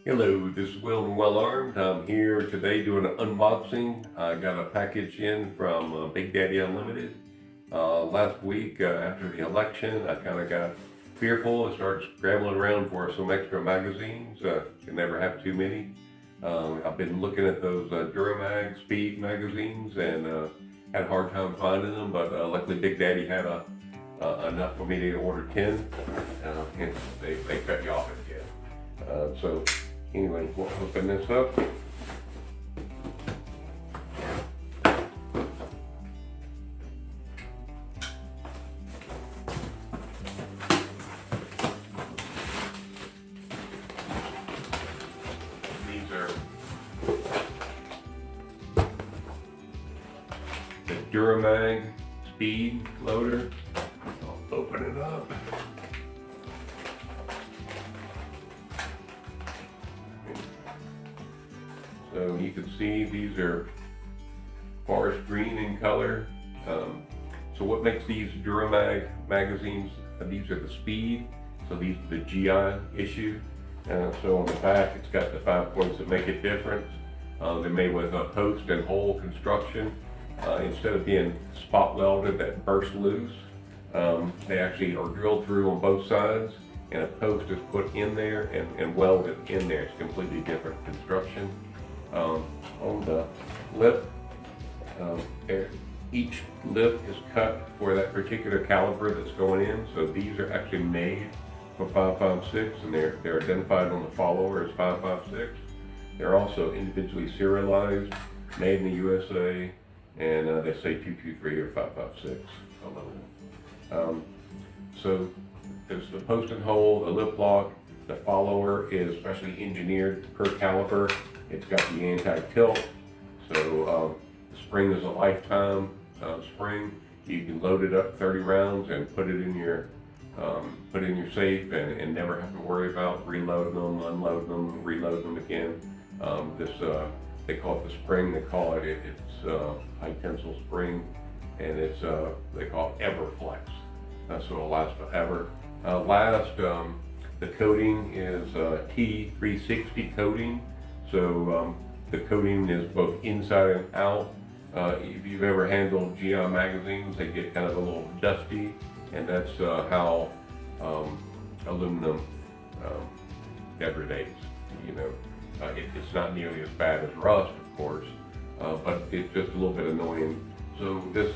Hello, this is Will and Well Armed. I'm here today doing an unboxing. I got a package in from Big Daddy Unlimited. Last week after the election, I kind of got fearful and started scrambling around for some extra magazines. Can never have too many. I've been looking at those Duramag speed magazines and had a hard time finding them, but luckily Big Daddy had enough for me to order 10. Hence they cut you off at 10. So anyway, we'll open this up. These are the Duramag speed loader. I'll open it up. So you can see these are forest green in color. So what makes these Duramag magazines, these are the speed, so these are the GI issue. So on the back it's got the 5 points that make it different. They're made with a post and hole construction. Instead of being spot welded that burst loose, they actually are drilled through on both sides and a post is put in there and welded in there. It's completely different construction. On the lip, each lip is cut for that particular caliper that's going in. So these are actually made for 5.56 and they're identified on the follower as 5.56. They're also individually serialized, made in the USA, and they say 223 or 5.56 aluminum. So there's the post and hole, the LipLock. The follower is specially engineered per caliper. It's got the anti-tilt, so the spring is a lifetime spring. You can load it up 30 rounds and put it in your safe and never have to worry about reloading them, unloading them, reloading them again. They call it the spring. They call it's high tensile spring, and it's they call it EverFlex. So it'll last forever. The coating is T360 coating. So the coating is both inside and out. If you've ever handled GI magazines, they get kind of a little dusty, and that's how aluminum degrades. You know, it's not nearly as bad as rust, of course, but it's just a little bit annoying. So this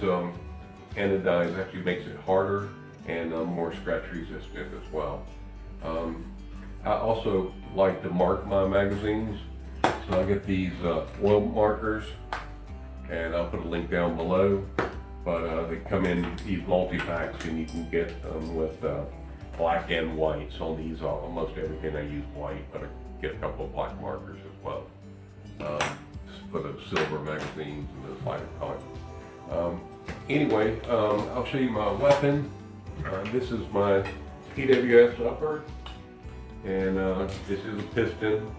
anodize actually makes it harder and more scratch resistant as well. I also like to mark my magazines. So I get these oil markers, and I'll put a link down below, but they come in these multi-packs and you can get them with black and white. So on these, almost everything I use white, but I get a couple of black markers as well. For those silver magazines and those lighter colors. Anyway, I'll show you my weapon. This is my PWS upper, and this is a piston.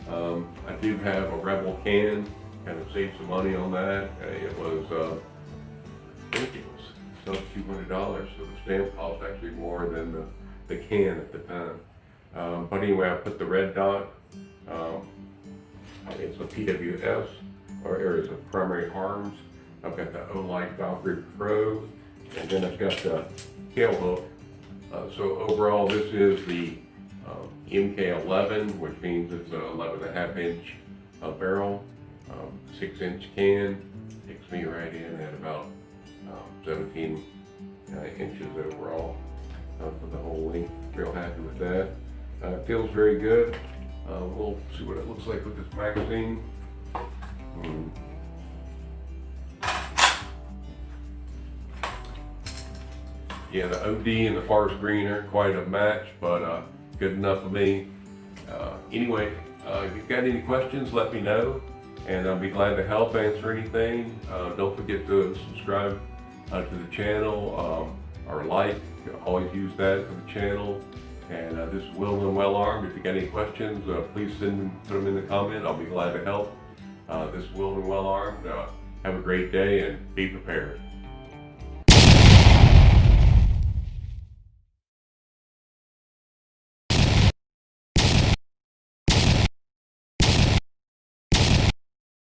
I do have a Rebel can, kind of saved some money on that. It was, I think it was $200, so the stamp cost actually more than the can at the time. But anyway, I put the red dot. It's a PWS, or areas of primary arms. I've got the Olight Valkyrie Pro, and then I've got the tail hook. So overall, this is the MK111, which means it's an 11.5 inch barrel, 6 inch can. Takes me right in at about 17 inches overall for the whole length. Real happy with that. It feels very good. We'll see what it looks like with this magazine. Yeah, the OD and the forest green are quite a match, but good enough for me. Anyway, if you've got any questions, let me know, and I'll be glad to help answer anything. Don't forget to subscribe to the channel or like. Always use that for the channel. And this is Will and Well Armed. If you got any questions, please put them in the comment. I'll be glad to help. This is Will and Well Armed. Have a great day and be prepared.